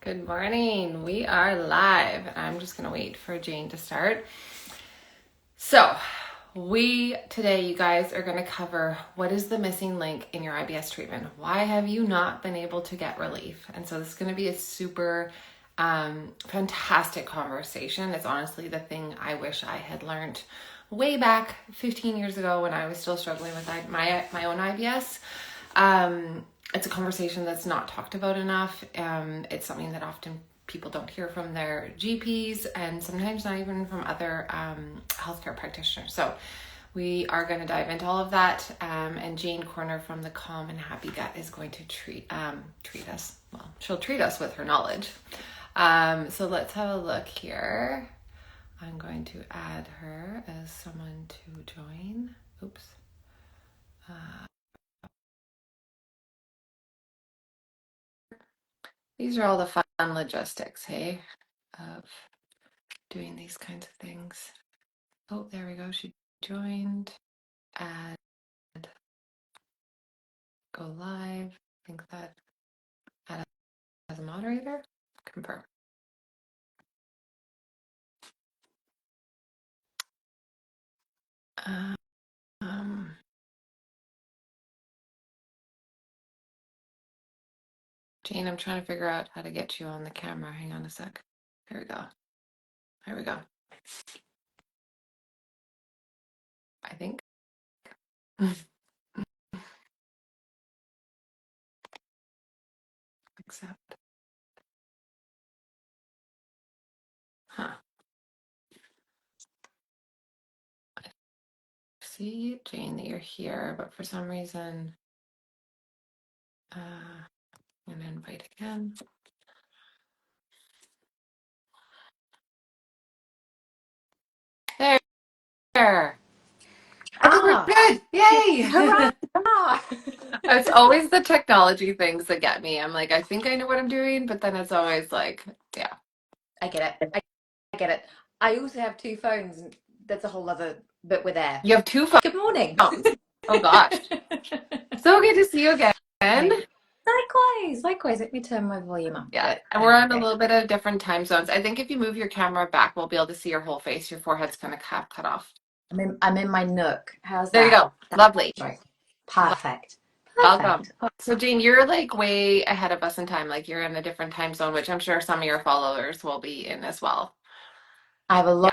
Good morning. We are live. I'm just going to wait for Jane to start. So, today, you guys, are going to cover what is the missing link in your IBS treatment. Why have you not been able to get relief? And so, this is going to be a super fantastic conversation. It's honestly the thing I wish I had learned way back 15 years ago when I was still struggling with my own IBS. It's a conversation that's not talked about enough. It's something that often people don't hear from their GPs and sometimes not even from other healthcare practitioners. So we are going to dive into all of that. And Jane Corner from the Calm and Happy Gut is going to treat us. Well, she'll treat us with her knowledge. So let's have a look here. I'm going to add her as someone to join. Oops. These are all the fun logistics, hey, of doing these kinds of things. Oh, there we go. She joined. Add, go live. I think that add as a moderator. Confirm. Jane, I'm trying to figure out how to get you on the camera. Hang on a sec. There we go. There we go. I think. Accept. Huh. I see, Jane, that you're here, but for some reason, I'm going to invite again. There. I think we're good. Yay! Hurrah! It's always the technology things that get me. I'm like, I think I know what I'm doing, but then it's always like, yeah. I get it. I get it. I also have two phones, and that's a whole other bit with air. You have two Good morning. phones. Oh gosh. So good to see you again. Likewise. Let me turn my volume up a Yeah. bit. And we're on a little bit of different time zones. I think if you move your camera back, we'll be able to see your whole face. Your forehead's kind of cut off. I'm in my nook. How's There you that? go. Lovely. Right. Perfect. Welcome. So Jane, you're like way ahead of us in time. Like you're in a different time zone, which I'm sure some of your followers will be in as well. I have a Yeah.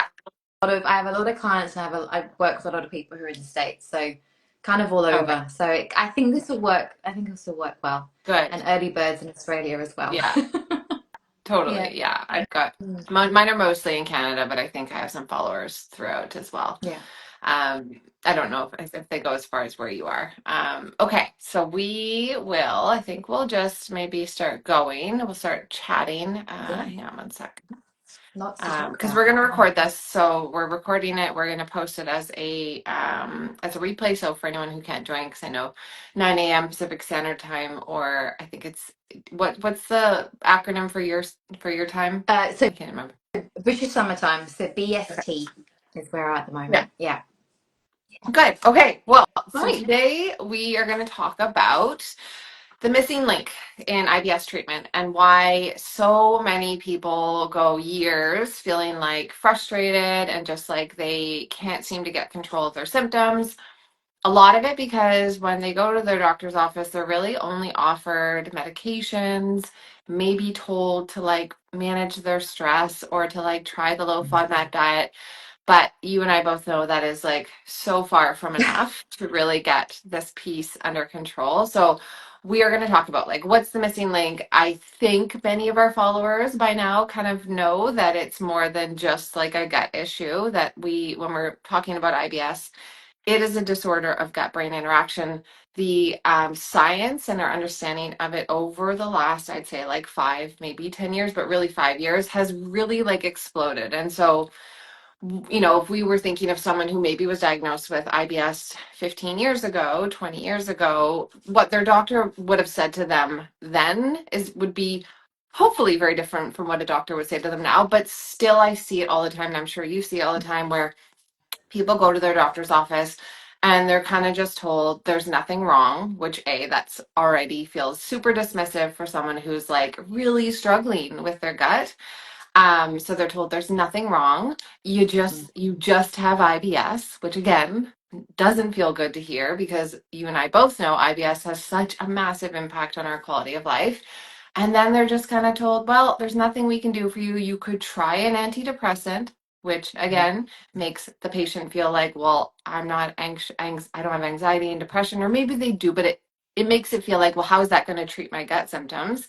I have a lot of clients, and I work with a lot of people who are in the States, so kind of all Okay. over. So I think this will work. I think this will work well. Good. And early birds in Australia as well. Yeah. Totally. Yeah. I've got mine are mostly in Canada, but I think I have some followers throughout as well. Yeah. I don't know if they go as far as where you are. Okay. So I think we'll just maybe start going. We'll start chatting. Hang on one sec. Because we're going to record this. So we're recording it. We're going to post it as a replay. So for anyone who can't join, because I know 9 a.m. Pacific Standard Time, or I think it's what's the acronym for your time? So I can't remember. British summertime. So BST is where I'm at the moment. Yeah. Good. Okay. Well, so Right. today we are going to talk about the missing link in IBS treatment and why so many people go years feeling like frustrated and just like they can't seem to get control of their symptoms. A lot of it because when they go to their doctor's office, they're really only offered medications, maybe told to like manage their stress or to like try the low FODMAP diet. But you and I both know that is like so far from enough to really get this piece under control. So we are going to talk about like what's the missing link. I think many of our followers by now kind of know that it's more than just like a gut issue, that when we're talking about IBS, it is a disorder of gut-brain interaction. The science and our understanding of it over the last, I'd say like 5, maybe 10 years, but really 5 years has really like exploded. And so if we were thinking of someone who maybe was diagnosed with IBS 15 years ago, 20 years ago, what their doctor would have said to them then would be hopefully very different from what a doctor would say to them now. But still, I see it all the time, and I'm sure you see it all the time, where people go to their doctor's office and they're kind of just told there's nothing wrong, which that's already feels super dismissive for someone who's like really struggling with their gut. So they're told there's nothing wrong. You just have IBS, which again doesn't feel good to hear because you and I both know IBS has such a massive impact on our quality of life. And then they're just kind of told, well, there's nothing we can do for you. You could try an antidepressant, which again makes the patient feel like, well, I'm not anxious, I don't have anxiety and depression, or maybe they do, but it makes it feel like, well, how is that going to treat my gut symptoms?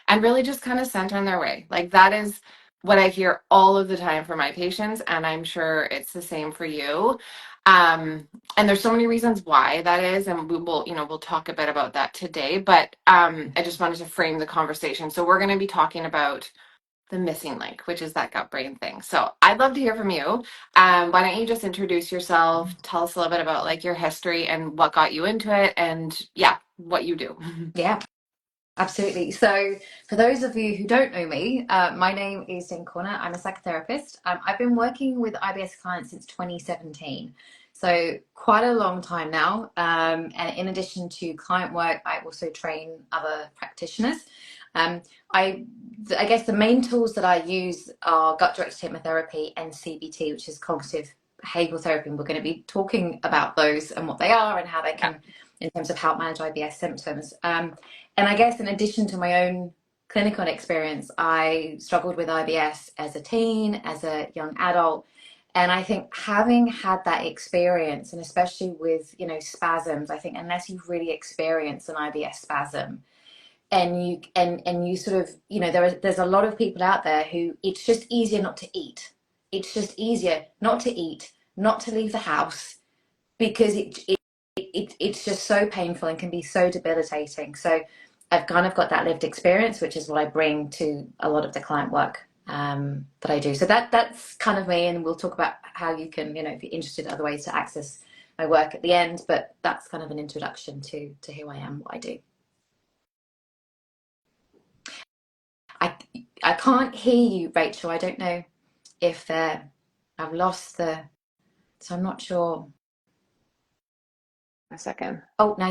And really just kind of sent on their way. Like that is what I hear all of the time from my patients, and I'm sure it's the same for you. Um, and there's so many reasons why that is, and we'll talk a bit about that today. But I just wanted to frame the conversation. So we're going to be talking about the missing link, which is that gut brain thing. So I'd love to hear from you. Why don't you just introduce yourself? Tell us a little bit about like your history and what got you into it, and yeah, what you do. Yeah, absolutely. So, for those of you who don't know me, my name is Jen Corner. I'm a psychotherapist. I've been working with IBS clients since 2017, so quite a long time now. And in addition to client work, I also train other practitioners. Um, I, I guess the main tools that I use are gut-directed hypnotherapy and CBT, which is cognitive behavioral therapy. And we're going to be talking about those and what they are and how they Yeah. can, in terms of help manage IBS symptoms. And I guess in addition to my own clinical experience, I struggled with IBS as a teen, as a young adult. And I think having had that experience, and especially with, spasms, I think unless you've really experienced an IBS spasm, and you sort of, there's a lot of people out there who it's just easier not to eat. It's just easier not to eat, not to leave the house, because it's just so painful and can be so debilitating. So I've kind of got that lived experience, which is what I bring to a lot of the client work that I do. So that's kind of me, and we'll talk about how you can, if you're interested, other ways to access my work at the end. But that's kind of an introduction to who I am, what I do. I I can't hear you, Rachel. I don't know if I've lost the, so I'm not sure. A second. Oh, now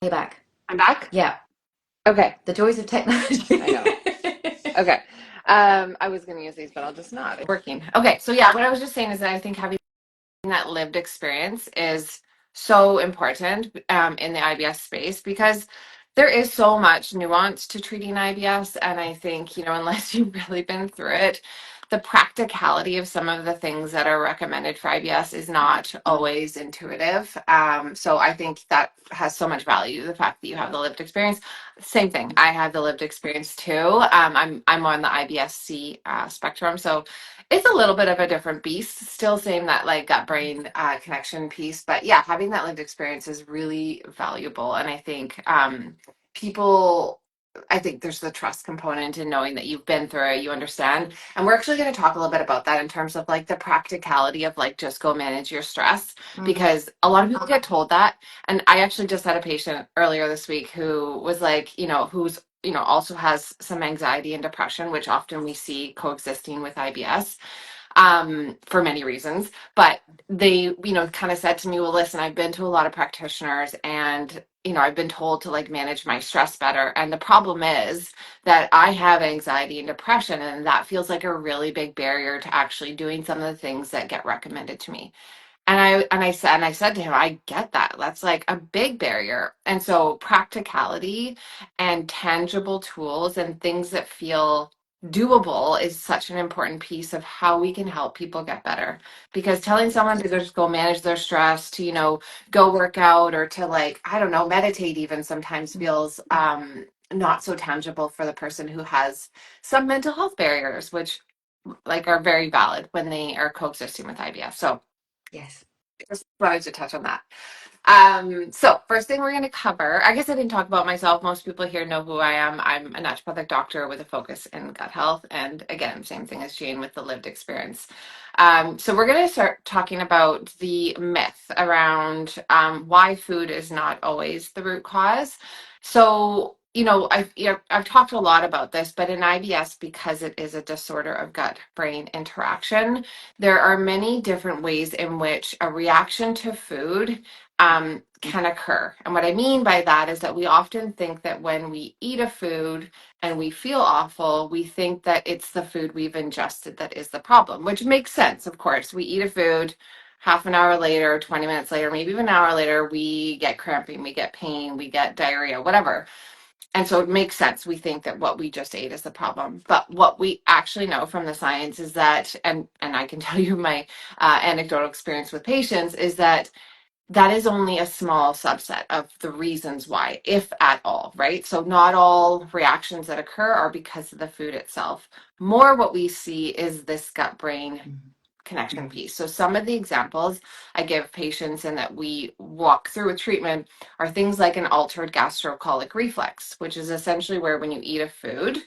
you're back. I'm back. Yeah, Okay. the joys of technology. I know. Okay. I was going to use these, but I'll just not. It's working. Okay. So yeah, what I was just saying is that I think having that lived experience is so important in the IBS space because there is so much nuance to treating IBS. And I think, unless you've really been through it, the practicality of some of the things that are recommended for IBS is not always intuitive. So I think that has so much value, the fact that you have the lived experience. Same thing. I have the lived experience too. I'm on the IBS-C spectrum. So it's a little bit of a different beast, still same that like gut brain connection piece, but yeah, having that lived experience is really valuable. And I think people, I think there's the trust component in knowing that you've been through it, you understand. And we're actually going to talk a little bit about that in terms of like the practicality of like just go manage your stress, because a lot of people get told that. And I actually just had a patient earlier this week who was like, who's also has some anxiety and depression, which often we see coexisting with IBS for many reasons. But they, kind of said to me, well, listen, I've been to a lot of practitioners and, I've been told to like manage my stress better. And the problem is that I have anxiety and depression, and that feels like a really big barrier to actually doing some of the things that get recommended to me. And I said to him, I get that. That's like a big barrier. And so practicality and tangible tools and things that feel doable is such an important piece of how we can help people get better. Because telling someone to just go manage their stress, to, go work out, or to like, I don't know, meditate even sometimes feels not so tangible for the person who has some mental health barriers, which like are very valid when they are coexisting with IBS. So Yes. just wanted to touch on that. So first thing we're going to cover, I guess I didn't talk about myself. Most people here know who I am. I'm a naturopathic doctor with a focus in gut health. And again, same thing as Jane with the lived experience. So we're going to start talking about the myth around why food is not always the root cause. So, I've talked a lot about this, but in IBS, because it is a disorder of gut-brain interaction, there are many different ways in which a reaction to food can occur. And what I mean by that is that we often think that when we eat a food and we feel awful, we think that it's the food we've ingested that is the problem, which makes sense, of course. We eat a food, half an hour later, 20 minutes later, maybe even an hour later, we get cramping, we get pain, we get diarrhea, whatever. And so it makes sense. We think that what we just ate is the problem. But what we actually know from the science is that, and I can tell you my anecdotal experience with patients, is that that is only a small subset of the reasons why, if at all, right? So not all reactions that occur are because of the food itself. More what we see is this gut-brain connection piece. So some of the examples I give patients and that we walk through with treatment are things like an altered gastrocolic reflex, which is essentially where when you eat a food,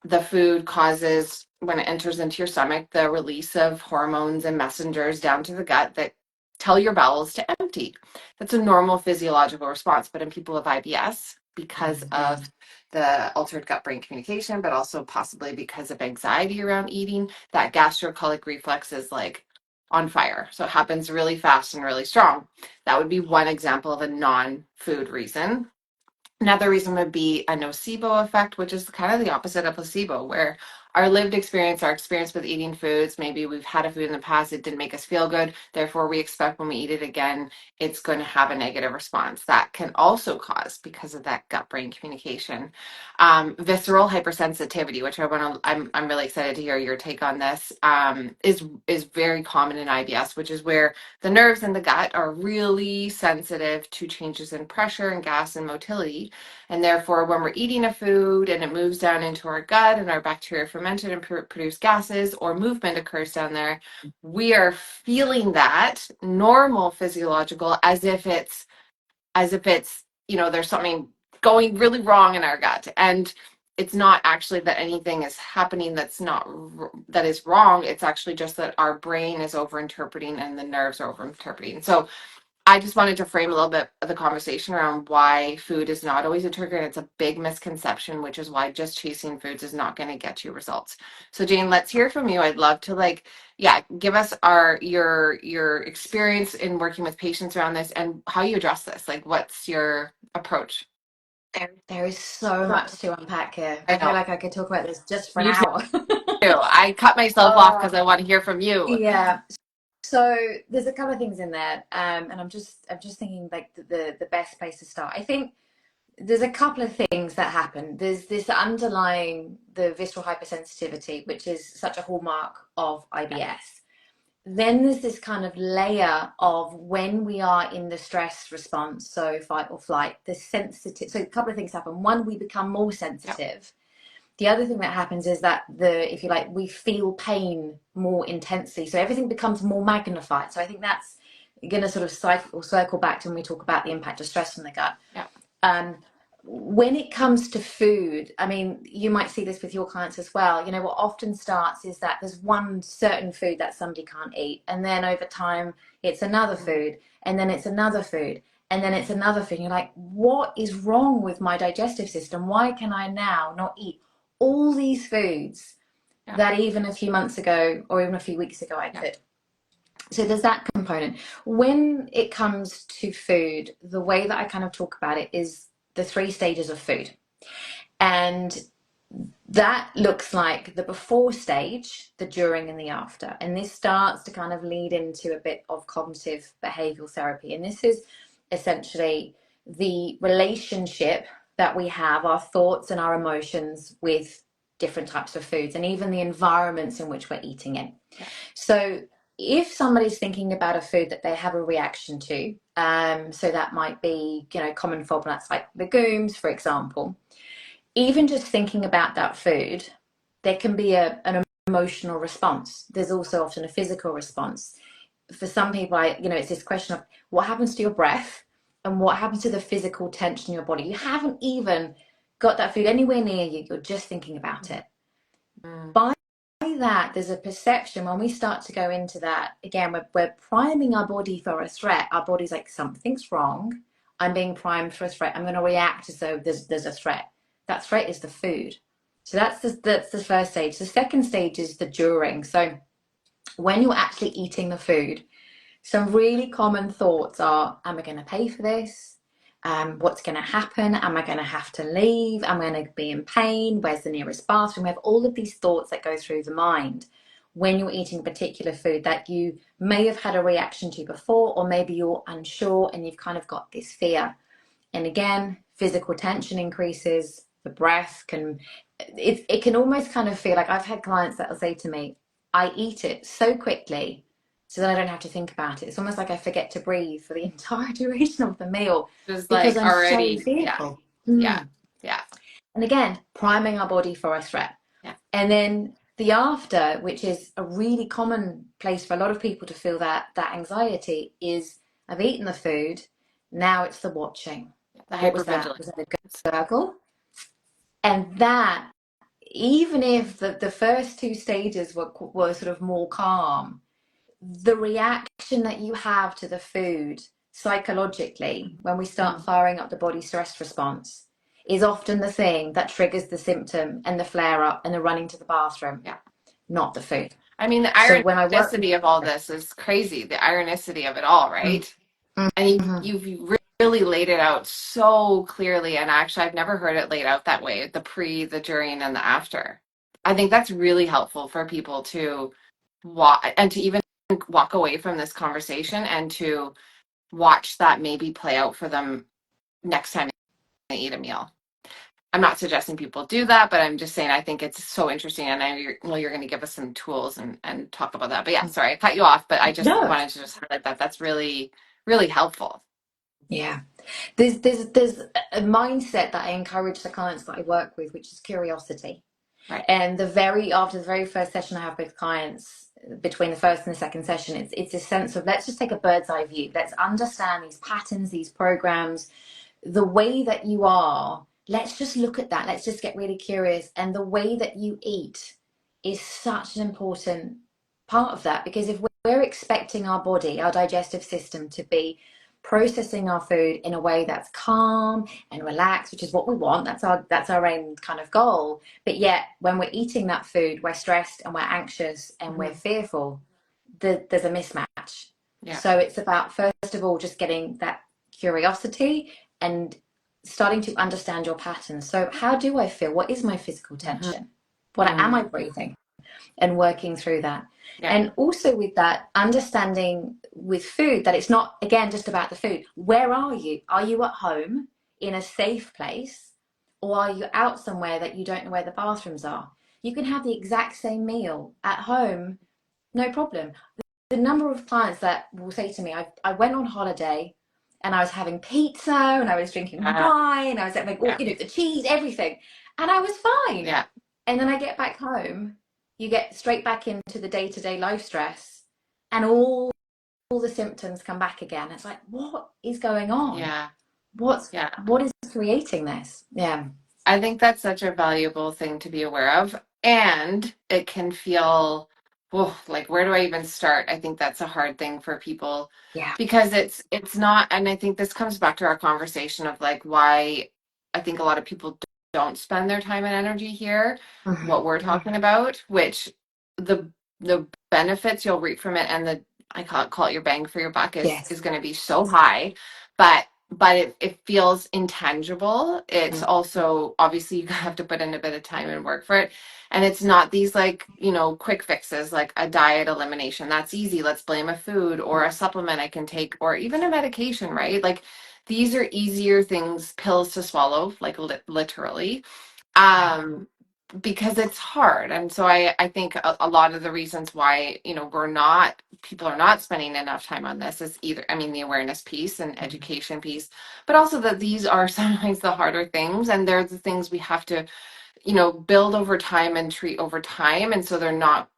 the food causes, when it enters into your stomach, the release of hormones and messengers down to the gut that tell your bowels to empty. That's a normal physiological response. But in people with IBS, because of the altered gut brain communication, but also possibly because of anxiety around eating, that gastrocolic reflex is like on fire. So it happens really fast and really strong. That would be one example of a non food reason. Another reason would be a nocebo effect, which is kind of the opposite of placebo, where our lived experience, our experience with eating foods, maybe we've had a food in the past, it didn't make us feel good. Therefore, we expect when we eat it again, it's going to have a negative response. That can also cause, because of that gut-brain communication, visceral hypersensitivity, which I'm really excited to hear your take on this, is very common in IBS, which is where the nerves in the gut are really sensitive to changes in pressure and gas and motility. And therefore, when we're eating a food and it moves down into our gut and our bacteria fermented and produce gases, or movement occurs down there, we are feeling that normal physiological as if it's, there's something going really wrong in our gut. And it's not actually that anything is happening that is wrong. It's actually just that our brain is overinterpreting and the nerves are overinterpreting. So I just wanted to frame a little bit of the conversation around why food is not always a trigger, and it's a big misconception, which is why just chasing foods is not going to get you results. So Jane, let's hear from you. I'd love to give us your experience in working with patients around this and how you address this. Like, what's your approach? There is so much to unpack here. I I feel know. like I could talk about this just for an Me too. hour. I cut myself off Uh, because I want to hear from you. yeah. So there's a couple of things in there, and I'm just thinking like the best place to start. I think there's a couple of things that happen. There's this underlying the visceral hypersensitivity, which is such a hallmark of IBS. Then there's this kind of layer of when we are in the stress response, so fight or flight, the sensitive. So a couple of things happen. One, we become more Yeah. sensitive. The other thing that happens is that if you like, we feel pain more intensely. So everything becomes more magnified. So I think that's going to sort of circle back to when we talk about the impact of stress on the gut. Yeah. Um, when it comes to food, I mean, you might see this with your clients as well. What often starts is that there's one certain food that somebody can't eat, and then over time, it's another food, and then it's another food, and then it's another food. And you're like, what is wrong with my digestive system? Why can I now not eat all these foods Yeah. that even a few months ago or even a few weeks ago I Yeah. could? So there's that component. When it comes to food, the way that I kind of talk about it is the three stages of food. And that looks like the before stage, the during, and the after. And this starts to kind of lead into a bit of cognitive behavioral therapy. And this is essentially the relationship that we have, our thoughts and our emotions, with different types of foods, and even the environments in which we're eating in. Yeah. So if somebody's thinking about a food that they have a reaction to, so that might be, common FODMAPs like legumes, for example, even just thinking about that food, there can be an emotional response. There's also often a physical response. For some people, it's this question of what happens to your breath and what happens to the physical tension in your body. You haven't even got that food anywhere near you. You're just thinking about it. Mm. By that, there's a perception when we start to go into that, again, we're priming our body for a threat. Our body's like, something's wrong. I'm being primed for a threat. I'm going to react as though there's a threat. That's right, is the food. So that's the first stage. The second stage is the during. So when you're actually eating the food, some really common thoughts are, am I going to pay for this? What's going to happen? Am I going to have to leave? Am I going to be in pain? Where's the nearest bathroom? We have all of these thoughts that go through the mind when you're eating particular food that you may have had a reaction to before, or maybe you're unsure and you've kind of got this fear. And again, physical tension increases, the breath can, it can almost kind of feel like, I've had clients that will say to me, I eat it so quickly so that I don't have to think about it. It's almost like I forget to breathe for the entire duration of the meal Just because like I'm so already, yeah, fearful. yeah, yeah, And again, priming our body for a threat. yeah. And then the after, which is a really common place for a lot of people to feel that anxiety, is I've eaten the food, now it's the watching. The What was that? hypervigilance. Was that a gurgle? And that, even if the first two stages were sort of more calm, the reaction that you have to the food psychologically when we start Mhm. firing up the body's stress response is often the thing that triggers the symptom and the flare up and the running to the bathroom, Yeah. not the food. I mean, the So when I work with ironicity of all this is crazy. The ironicity of it all, mm, right? mm, And mhm. you've really laid it out so clearly. And actually, I've never heard it laid out that way, the pre, the during, and the after. I think that's really helpful for people to walk and to even walk away from this conversation and to watch that maybe play out for them next time they eat a meal. I'm not suggesting people do that, but I'm just saying I think it's so interesting. And you're going to give us some tools and talk about that. But yeah, sorry, I cut you off, but I just No. wanted to just highlight that. That's really, really helpful. Yeah. There's a mindset that I encourage the clients that I work with, which is curiosity. Right. And after the very first session I have with clients, between the first and the second session, it's a sense of, let's just take a bird's eye view. Let's understand these patterns, these programs, the way that you are. Let's just look at that. Let's just get really curious. And the way that you eat is such an important part of that, because if we're expecting our body, our digestive system, to be processing our food in a way that's calm and relaxed, which is what we want, that's our aim kind of goal, but yet when we're eating that food, we're stressed and we're anxious and we're Hmm. fearful, there's a mismatch. Yeah. So it's about, first of all, just getting that curiosity and starting to understand your patterns. So how do I feel? What is my physical Hmm. tension? What am I breathing? And working through that. Yeah. And also with that, understanding with food that it's not, again, just about the food. Where are you? Are you at home in a safe place? Or are you out somewhere that you don't know where the bathrooms are? You can have the exact same meal at home, no problem. The number of clients that will say to me, I went on holiday and I was having pizza and I was drinking Yeah. wine, I was having, Yeah. the cheese, everything, and I was fine. Yeah. And then I get back home, you get straight back into the day-to-day life stress, and all the symptoms come back again. It's like, what is going on? Yeah. What's Yeah. what is creating this? Yeah. I think that's such a valuable thing to be aware of. And it can feel, oh, like where do I even start? I think that's a hard thing for people Yeah. because it's not, and I think this comes back to our conversation of like why I think a lot of people don't spend their time and energy here, Mhm. what we're talking about, which the the benefits you'll reap from it and the I call it your bang for your buck Yes. is going to be so high, but it feels intangible. It's Mm. also obviously you have to put in a bit of time and work for it. And it's not these like, quick fixes like a diet elimination. That's easy. Let's blame a food or a supplement I can take or even a medication, right? Like these are easier things, pills to swallow, like literally. Yeah. Um, because it's hard. And so I think a lot of the reasons why, people are not spending enough time on this is either, I mean, the awareness piece and Mhm. education piece, but also that these are sometimes the harder things and they're the things we have to, build over time and treat over time. And so they're not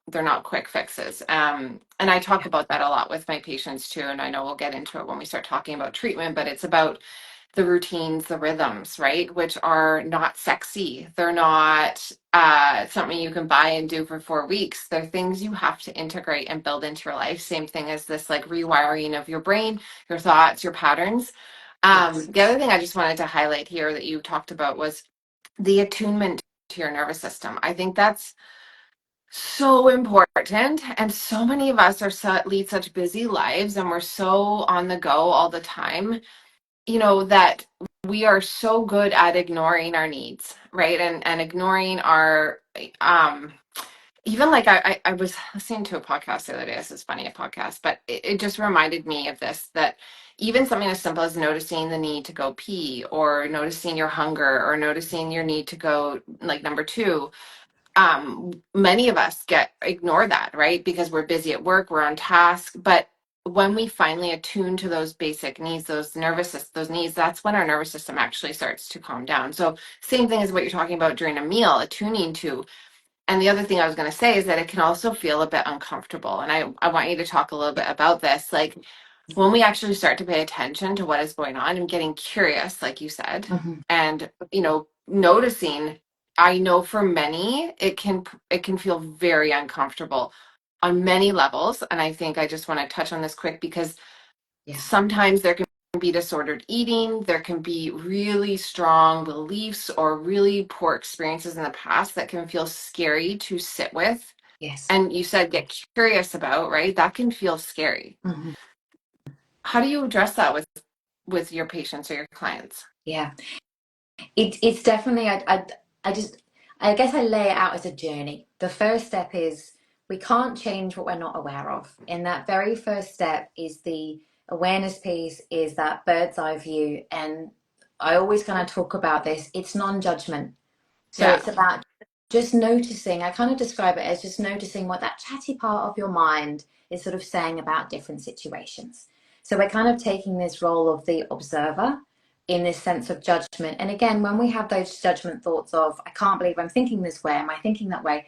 quick fixes. And I talk Yeah. about that a lot with my patients too. And I know we'll get into it when we start talking about treatment, but it's about the routines, the rhythms, right? Which are not sexy. They're not something you can buy and do for 4 weeks. They're things you have to integrate and build into your life. Same thing as this like rewiring of your brain, your thoughts, your patterns. Yes. The other thing I just wanted to highlight here that you talked about was the attunement to your nervous system. I think that's so important. And so many of us lead such busy lives and we're so on the go all the time, that we are so good at ignoring our needs, right? And ignoring our, even like I was listening to a podcast the other day. This is funny, a podcast, but it just reminded me of this, that even something as simple as noticing the need to go pee, or noticing your hunger, or noticing your need to go like number two, many of us ignore that, right? Because we're busy at work, we're on task. But when we finally attune to those basic needs, those needs, that's when our nervous system actually starts to calm down. So same thing as what you're talking about during a meal, attuning to. And the other thing I was going to say is that it can also feel a bit uncomfortable. And I want you to talk a little bit about this. Like, when we actually start to pay attention to what is going on and getting curious, like you said, Hmm. and noticing, I know for many it can feel very uncomfortable on many levels. And I think I just want to touch on this quick, because Yeah. sometimes there can be disordered eating, there can be really strong beliefs or really poor experiences in the past that can feel scary to sit with. Yes. And you said get curious about, right? That can feel scary. Hmm. How do you address that with your patients or your clients? Yeah. It's definitely, I just, I guess I lay it out as a journey. The first step is we can't change what we're not aware of. And that very first step is the awareness piece, is that bird's eye view. And I always kind of talk about this. It's non-judgment. So Yeah, it's about just noticing. I kind of describe it as just noticing what that chatty part of your mind is sort of saying about different situations. So we're kind of taking this role of the observer in this sense of judgment. And again, when we have those judgment thoughts of, I can't believe I'm thinking this way, am I thinking that way?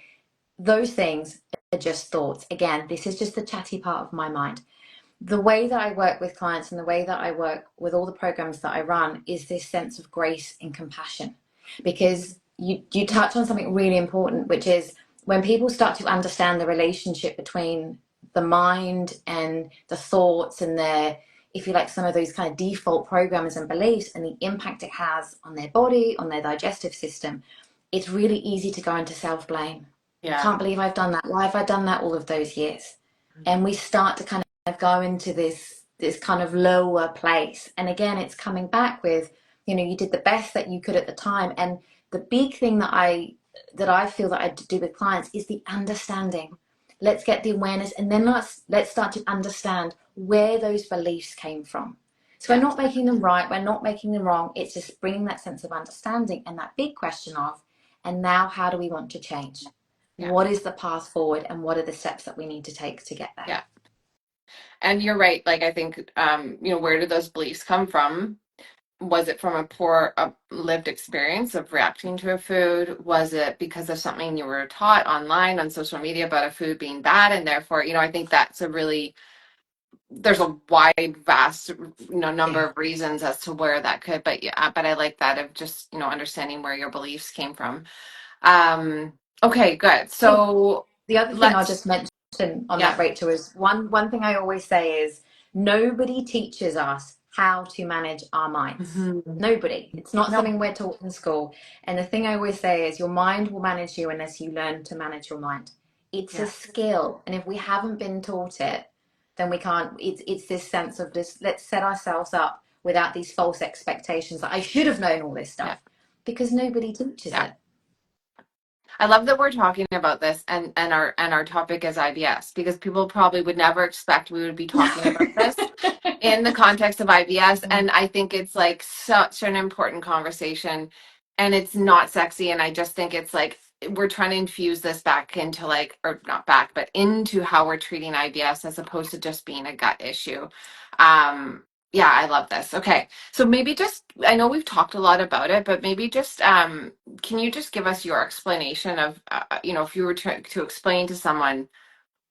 Those things are just thoughts. Again, this is just the chatty part of my mind. The way that I work with clients and the way that I work with all the programs that I run is this sense of grace and compassion. Because you touch on something really important, which is when people start to understand the relationship between the mind and the thoughts and their, if you like, some of those kind of default programs and beliefs and the impact it has on their body, on their digestive system, it's really easy to go into self-blame. I yeah, can't believe I've done that. Why have I done that all of those years? And we start to kind of go into this kind of lower place. And again, it's coming back with, you did the best that you could at the time. And the big thing that I feel that I do with clients is the understanding. Let's get the awareness, and then let's start to understand where those beliefs came from. So we're yeah, not making them right, we're not making them wrong. It's just bringing that sense of understanding and that big question of, and now how do we want to change? yeah, What is the path forward, and what are the steps that we need to take to get there? yeah. And you're right. Like, I think, where did those beliefs come from? Was it from a poor lived experience of reacting to a food? Was it because of something you were taught online on social media about a food being bad? And therefore, I think there's a wide, vast, number Yeah. of reasons as to where that could, but yeah, but I like that of just, understanding where your beliefs came from. Okay, good. I think So the other thing I'll let's, just mention on yeah. that, Rachel, is one thing I always say is nobody teaches us how to manage our minds. Mhm. Nobody. It's not No, something we're taught in school. And the thing I always say is your mind will manage you unless you learn to manage your mind. It's a yeah, skill. And if we haven't been taught it, then we can't. It's this sense of this, let's set ourselves up without these false expectations that I should have known all this yeah, stuff because nobody teaches yeah. it. I love that we're talking about this, and our topic is IBS, because people probably would never expect we would be talking about this in the context of IBS. And I think it's like such an important conversation, and it's not sexy. And I just think it's like we're trying to infuse this back into, like, or not back, but into how we're treating IBS as opposed to just being a gut issue. Um, yeah, I love this. Okay. So maybe just, I know we've talked a lot about it, but maybe just, can you just give us your explanation of, if you were to explain to someone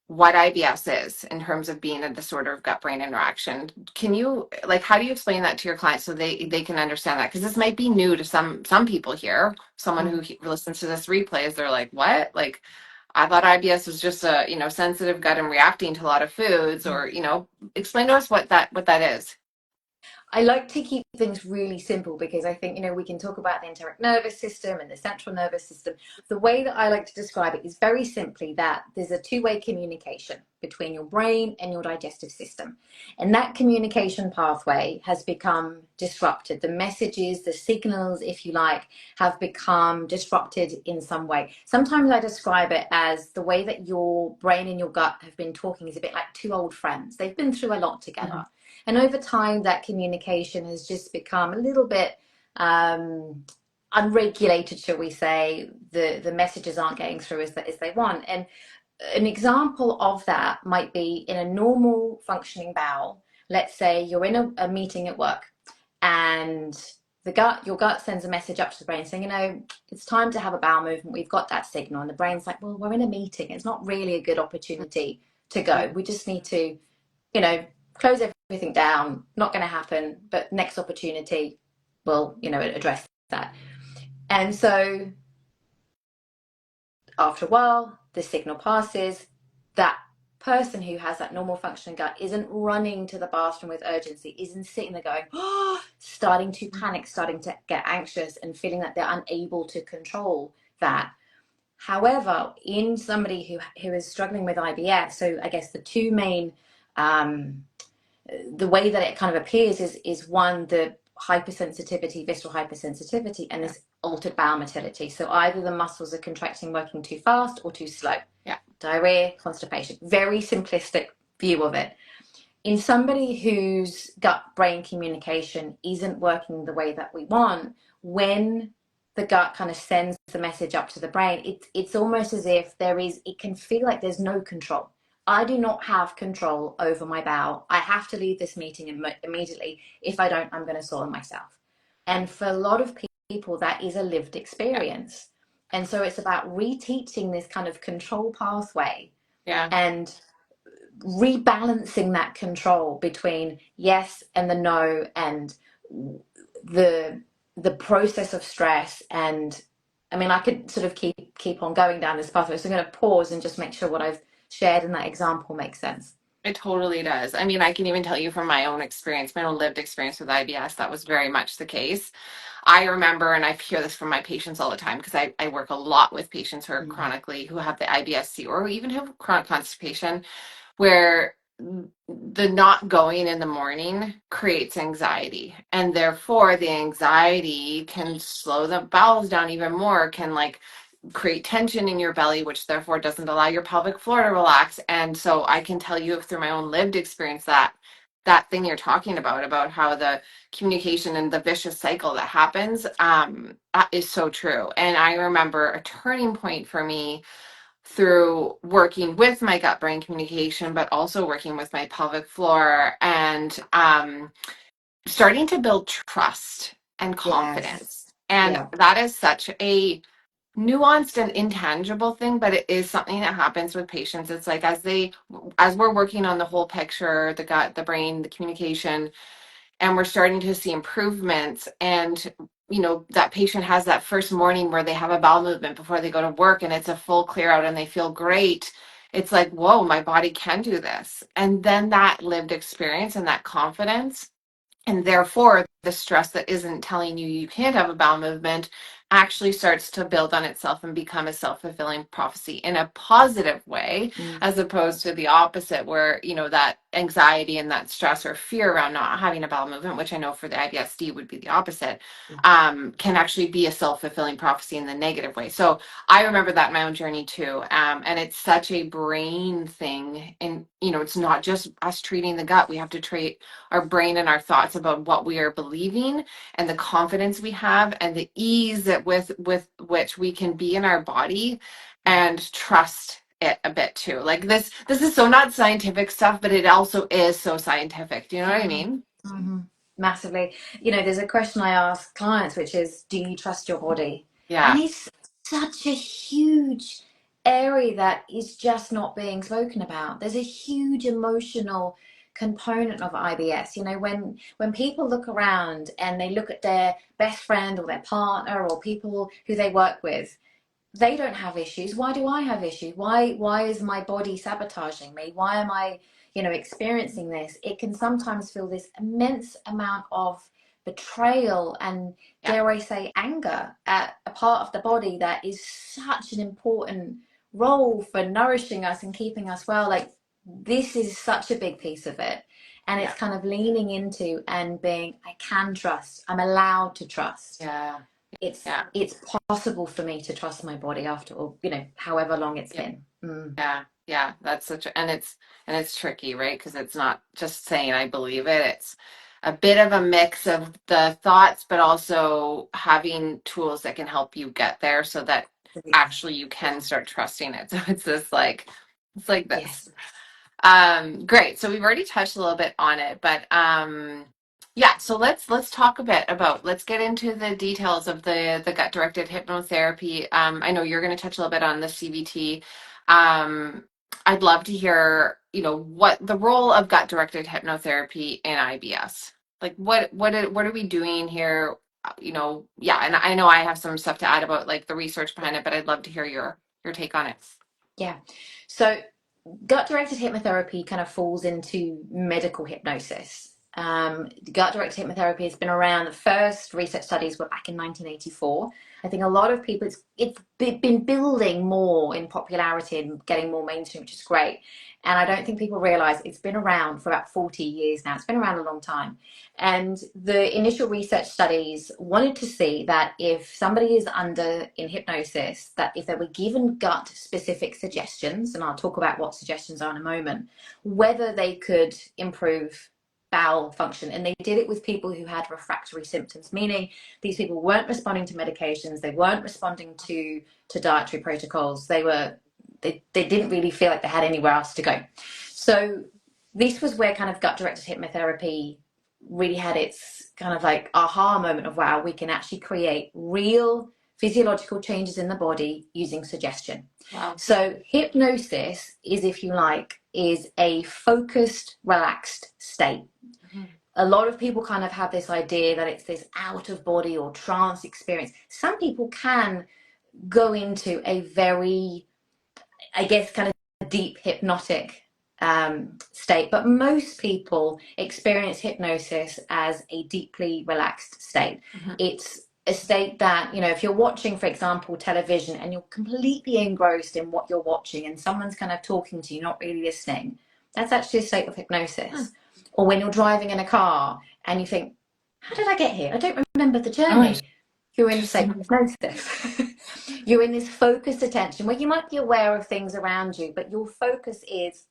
what IBS is in terms of being a disorder of gut-brain interaction? Can you, like, how do you explain that to your clients so they can understand that? Because this might be new to some people here. Someone who listens to this replay is, they're like, what? Like, I thought IBS was just a, sensitive gut and reacting to a lot of foods, or, explain to us what that is. I like to keep things really simple because I think, we can talk about the enteric nervous system and the central nervous system. The way that I like to describe it is very simply that there's a two-way communication between your brain and your digestive system. And that communication pathway has become disrupted. The messages, the signals, if you like, have become disrupted in some way. Sometimes I describe it as the way that your brain and your gut have been talking is a bit like two old friends. They've been through a lot together. Mhm. And over time, that communication has just become a little bit unregulated, shall we say. The messages aren't getting through as they want. And an example of that might be in a normal functioning bowel. Let's say you're in a meeting at work and your gut sends a message up to the brain saying, it's time to have a bowel movement. We've got that signal. And the brain's like, well, we're in a meeting. It's not really a good opportunity to go. We just need to, close everything down. Not going to happen, but next opportunity will, address that. And so after a while, the signal passes. That person who has that normal functioning gut isn't running to the bathroom with urgency, isn't sitting there going, oh, starting to panic, starting to get anxious and feeling that they're unable to control that. However, in somebody who is struggling with IBS, so I guess the two main the way that it kind of appears is one, the hypersensitivity, visceral hypersensitivity, and this altered bowel motility. So either the muscles are contracting, working too fast or too slow. Yeah. Diarrhea, constipation. Very simplistic view of it. In somebody whose gut-brain communication isn't working the way that we want, when the gut kind of sends the message up to the brain, it's almost as if it can feel like there's no control. I do not have control over my bowel. I have to leave this meeting immediately. If I don't, I'm going to soil myself. And for a lot of people, that is a lived experience. And so it's about reteaching this kind of control pathway Yeah. and rebalancing that control between yes and the no and the process of stress. And I mean, I could sort of keep on going down this pathway, so I'm going to pause and just make sure what I've shared in that example makes sense. It totally does. I mean, I can even tell you from my own experience, my own lived experience with IBS, that was very much the case. I remember, and I hear this from my patients all the time because I work a lot with patients who are who have the IBS-C or who even have chronic constipation, where the not going in the morning creates anxiety. And therefore, the anxiety can slow the bowels down even more, can like create tension in your belly, which therefore doesn't allow your pelvic floor to relax. And so I can tell you through my own lived experience that that thing you're talking about how the communication and the vicious cycle that happens is so true. And I remember a turning point for me through working with my gut brain communication, but also working with my pelvic floor and starting to build trust and Yes. confidence. And Yeah. that is such a nuanced and intangible thing, but it is something that happens with patients. It's like as we're working on the whole picture, the gut, the brain, the communication, and we're starting to see improvements, and that patient has that first morning where they have a bowel movement before they go to work and it's a full clear out and they feel great. It's like, whoa, my body can do this. And then that lived experience and that confidence, and therefore, the stress that isn't telling you you can't have a bowel movement actually starts to build on itself and become a self-fulfilling prophecy in a positive way, Mm. as opposed to the opposite, where, that anxiety and that stress or fear around not having a bowel movement, which I know for the IBSD would be the opposite, can actually be a self-fulfilling prophecy in the negative way. So I remember that in my own journey too. And it's such a brain thing. And, it's not just us treating the gut. We have to treat our brain and our thoughts about what we are believing and the confidence we have and the ease that with which we can be in our body and trust it a bit too. Like this is so not scientific stuff, but it also is so scientific. Do you know what I Mhm. mean? Mhm. Massively. There's a question I ask clients, which is, do you trust your body? And Yeah. it's such a huge area that is just not being spoken about. There's a huge emotional component of IBS. When people look around and they look at their best friend or their partner or people who they work with, they don't have issues. Why do I have issues? Why is my body sabotaging me? Why am I, experiencing this? It can sometimes feel this immense amount of betrayal and, Yeah. dare I say, anger at a part of the body that is such an important role for nourishing us and keeping us well. Like, this is such a big piece of it. And Yeah. it's kind of leaning into and being, I can trust, I'm allowed to trust. Yeah. it's Yeah. it's possible for me to trust my body after all, however long it's Yeah. been. Yeah, yeah, that's such a, and it's tricky, right? Because it's not just saying I believe it. It's a bit of a mix of the thoughts, but also having tools that can help you get there so that Absolutely. actually you can start trusting it. So it's this like it's like this. Yes. Great. So we've already touched a little bit on it, but yeah, so let's talk a bit about let's get into the details of the gut directed hypnotherapy. I know you're going to touch a little bit on the CBT. Um, I'd love to hear, what the role of gut directed hypnotherapy in IBS. Like what are we doing here? Yeah, and I know I have some stuff to add about like the research behind it, but I'd love to hear your take on it. Yeah. So gut directed hypnotherapy kind of falls into medical hypnosis. Gut directed hypnotherapy has been around. The first research studies were back in 1984. I think a lot of people, it's been building more in popularity and getting more mainstream, which is great. And I don't think people realize it's been around for about 40 years now. It's been around a long time. And the initial research studies wanted to see that if somebody is under in hypnosis, that if they were given gut specific suggestions, and I'll talk about what suggestions are in a moment, whether they could improve bowel function. And they did it with people who had refractory symptoms, meaning these people weren't responding to medications, they weren't responding to dietary protocols, they didn't really feel like they had anywhere else to go. So this was where kind of gut directed hypnotherapy really had its kind of like aha moment of, wow, we can actually create real physiological changes in the body using suggestion. Wow. So hypnosis is, if you like, is a focused, relaxed state. Mhm. A lot of people kind of have this idea that it's this out of body or trance experience. Some people can go into a very, I guess, kind of deep hypnotic state, but most people experience hypnosis as a deeply relaxed state. Mhm. It's a state that, if you're watching, for example, television and you're completely engrossed in what you're watching and someone's kind of talking to you, not really listening, that's actually a state of hypnosis. Or when you're driving in a car and you think, how did I get here? I don't remember the Oh, journey. You're in a state of interesting. hypnosis. You're in this focused attention where you might be aware of things around you, but your focus is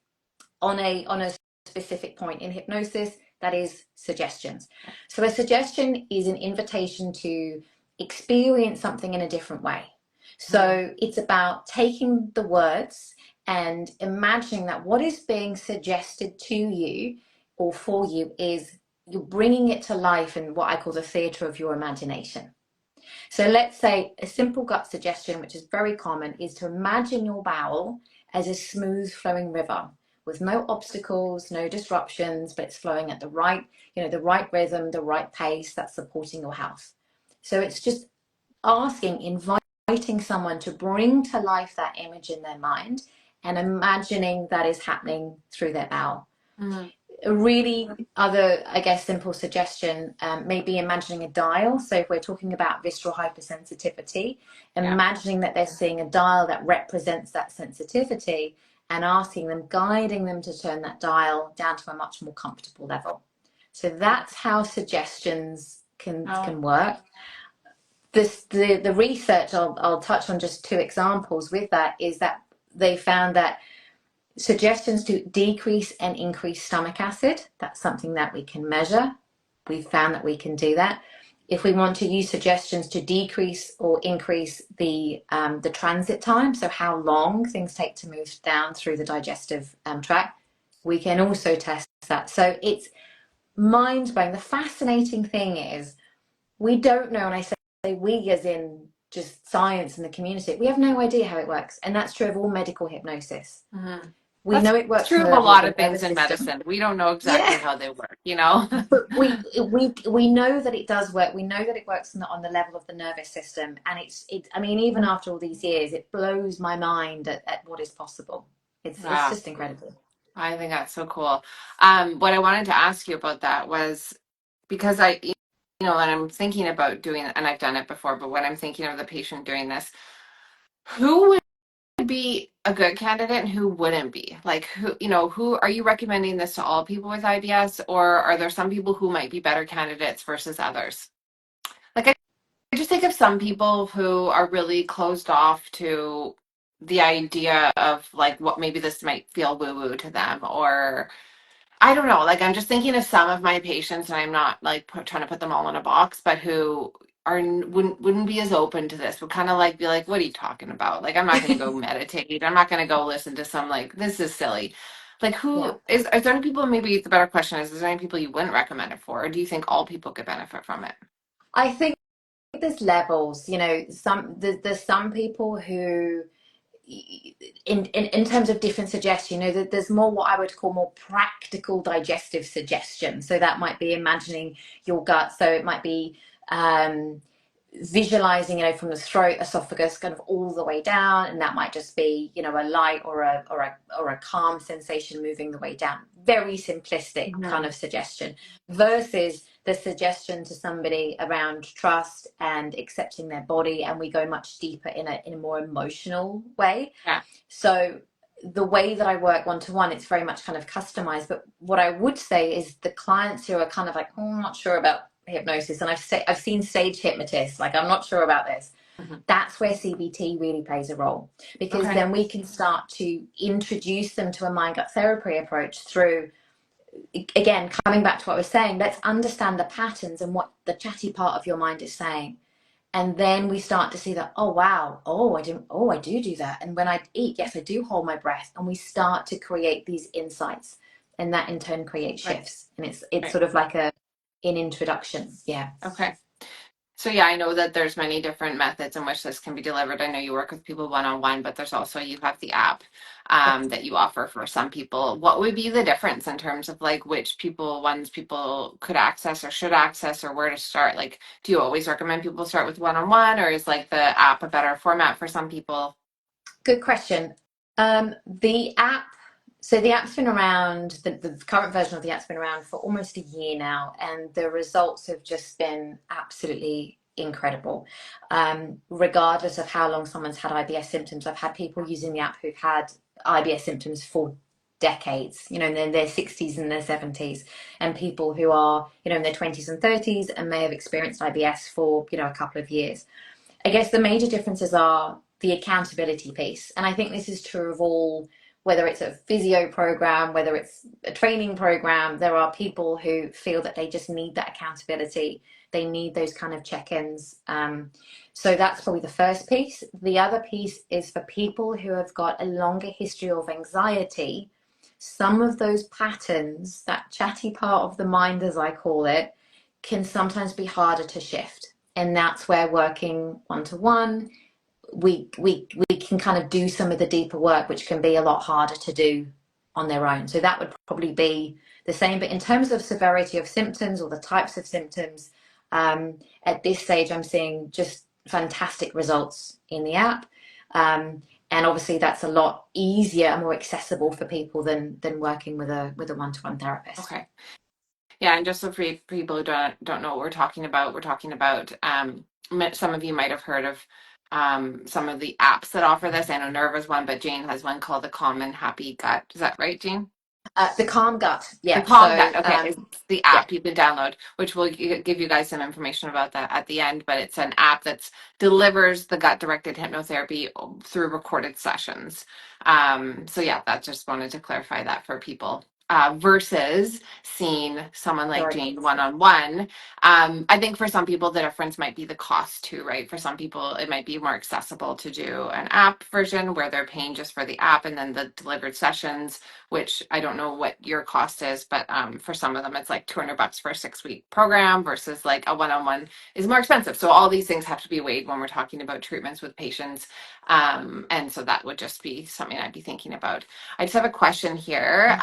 on a specific point. In hypnosis, that is suggestions. So a suggestion is an invitation to experience something in a different way. Mhm. So it's about taking the words and imagining that what is being suggested to you or for you is you're bringing it to life in what I call the theatre of your imagination. So let's say a simple gut suggestion, which is very common, is to imagine your bowel as a smooth flowing river with no obstacles, no disruptions, but it's flowing at the right rhythm, the right pace that's supporting your health. So it's just inviting someone to bring to life that image in their mind and imagining that is happening through their bowel. Mhm. A really other, I guess, simple suggestion, maybe imagining a dial. So if we're talking about visceral hypersensitivity, Yeah. imagining that they're seeing a dial that represents that sensitivity and asking them, guiding them to turn that dial down to a much more comfortable level. So that's how suggestions Oh, can work. The research, I'll touch on just two examples with that, is that they found that suggestions to decrease and increase stomach acid, that's something that we can measure. We've found that we can do that. If we want to use suggestions to decrease or increase the transit time, so how long things take to move down through the digestive tract, we can also test that. So it's mind-blowing. The fascinating thing is we don't know, and I say we as in just science and the community, we have no idea how it works. And that's true of all medical hypnosis. mhm. We That's know it works true on the of a level of lot the of things nervous in system. medicine. We don't know Yeah. exactly how they work, you know? But we know that it does work. We know that it works on the level of the nervous system, and it. I mean, even after all these years, it blows my mind at what is possible. It's Wow. just incredible. I think that's so cool. What I wanted to ask you about that was because and I'm thinking about doing, and I've done it before, but when I'm thinking of the patient doing this, who would be a good candidate and who wouldn't be? Like, who are you recommending this to all people with IBS, or are there some people who might be better candidates versus others? Like, I just think of some people who are really closed off to the idea of like what maybe this might feel woo woo to them, or I don't know. Like, I'm just thinking of some of my patients, and I'm not like trying to put them all in a box, but who wouldn't be as open to this. Would kind of like be like, "What are you talking about? Like, I'm not going to go meditate. I'm not going to go listen to some like this is silly." Like, Yeah. who is there any people? Maybe the better question is there any people you wouldn't recommend it for, or do you think all people could benefit from it? I think there's levels. There's some people who in terms of different suggestions, that there's more what I would call more practical digestive suggestion. So that might be imagining your gut. So it might be um, visualizing, from the throat, esophagus, kind of all the way down, and that might just be, a light or a calm sensation moving the way down. Very simplistic kind Hmm. of suggestion versus the suggestion to somebody around trust and accepting their body, and we go much deeper in a more emotional way. Yeah. So the way that I work one to one, it's very much kind of customized. But what I would say is the clients who are kind of like, oh, I'm not sure about hypnosis, and I've seen stage hypnotists, like I'm not sure about this. Hmm. That's where CBT really plays a role, because Okay. then we can start to introduce them to a mind gut therapy approach through, again, coming back to what I was saying, let's understand the patterns and what the chatty part of your mind is saying. And then we start to see that, oh wow, I do that. And when I eat, yes, I do hold my breath. And we start to create these insights, and that in turn creates Right. shifts. And it's Right. sort of like an introduction. Yeah. Okay. So yeah, I know that there's many different methods in which this can be delivered. I know you work with people one on one, but there's also you have the app that you offer for some people. What would be the difference in terms of like which ones people could access or should access or where to start? Like, do you always recommend people start with one on one, or is like the app a better format for some people? Good question. The app, so the app's been around, the current version of the app's been around for almost a year now, and the results have just been absolutely incredible. Regardless of how long someone's had IBS symptoms, I've had people using the app who've had IBS symptoms for decades, in their 60s and their 70s, and people who are, in their 20s and 30s and may have experienced IBS for, a couple of years. I guess the major differences are the accountability piece. And I think this is true of all, whether it's a physio program, whether it's a training program, there are people who feel that they just need that accountability. They need those kind of check ins. So that's probably the first piece. The other piece is for people who have got a longer history of anxiety. Some of those patterns, that chatty part of the mind, as I call it, can sometimes be harder to shift, and that's where working one to one, we can kind of do some of the deeper work, which can be a lot harder to do on their own. So that would probably be the same. But in terms of severity of symptoms or the types of symptoms, at this stage, I'm seeing just fantastic results in the app. And obviously, that's a lot easier and more accessible for people than working with a one-to-one therapist. Okay. Yeah, and just so for people who don't know what we're talking about some of you might have heard of some of the apps that offer this. I know Nerva's one, but Jane has one called the Common Happy Gut. Is that right, Jane? The calm gut, The yeah. Calm So Gut. Okay, it's the yeah. app you can download, which will give you guys some information about that at the end. But it's an app that delivers the gut-directed hypnotherapy through recorded sessions. So yeah, that just wanted to clarify that for people. versus seeing someone like Sorry. Jane one-on-one. I think for some people, the difference might be the cost too, right? For some people, it might be more accessible to do an app version where they're paying just for the app and then the delivered sessions, which I don't know what your cost is, but for some of them, it's like $200 for a 6-week program versus like a one-on-one is more expensive. So all these things have to be weighed when we're talking about treatments with patients. And so that would just be something I'd be thinking about. I just have a question here.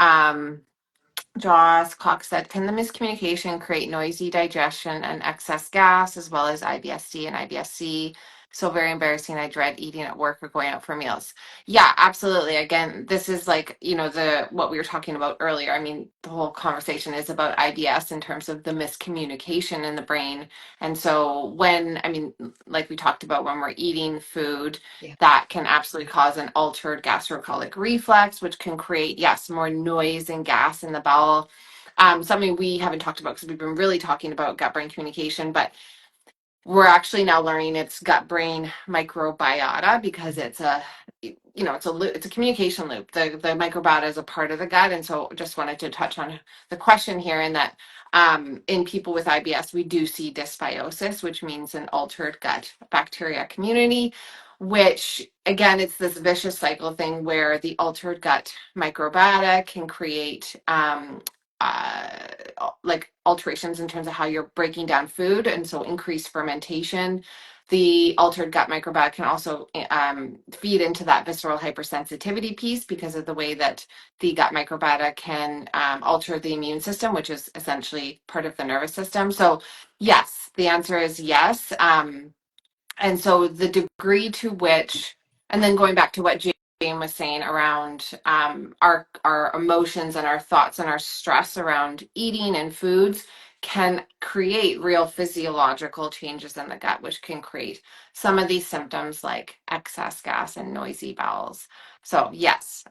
Joss Cox said, can the miscommunication create noisy digestion and excess gas as well as IBS-D and IBS-C? So very embarrassing. I dread eating at work or going out for meals. Yeah, absolutely. Again, this is like, the what we were talking about earlier. I mean, the whole conversation is about IBS in terms of the miscommunication in the brain. And so like we talked about when we're eating food, Yeah. that can absolutely cause an altered gastrocolic reflex, which can create, yes, more noise and gas in the bowel. Something we haven't talked about because we've been really talking about gut-brain communication, but we're actually now learning it's gut-brain microbiota because it's a communication loop. The microbiota is a part of the gut, and so just wanted to touch on the question here in that in people with IBS, we do see dysbiosis, which means an altered gut bacteria community, which again, it's this vicious cycle thing where the altered gut microbiota can create uh, like alterations in terms of how you're breaking down food, and so increased fermentation. The altered gut microbiota can also feed into that visceral hypersensitivity piece because of the way that the gut microbiota can alter the immune system, which is essentially part of the nervous system. So, yes, the answer is yes. And so the degree to which, and then going back to what Jane was saying around our emotions and our thoughts and our stress around eating and foods can create real physiological changes in the gut, which can create some of these symptoms like excess gas and noisy bowels. So yes,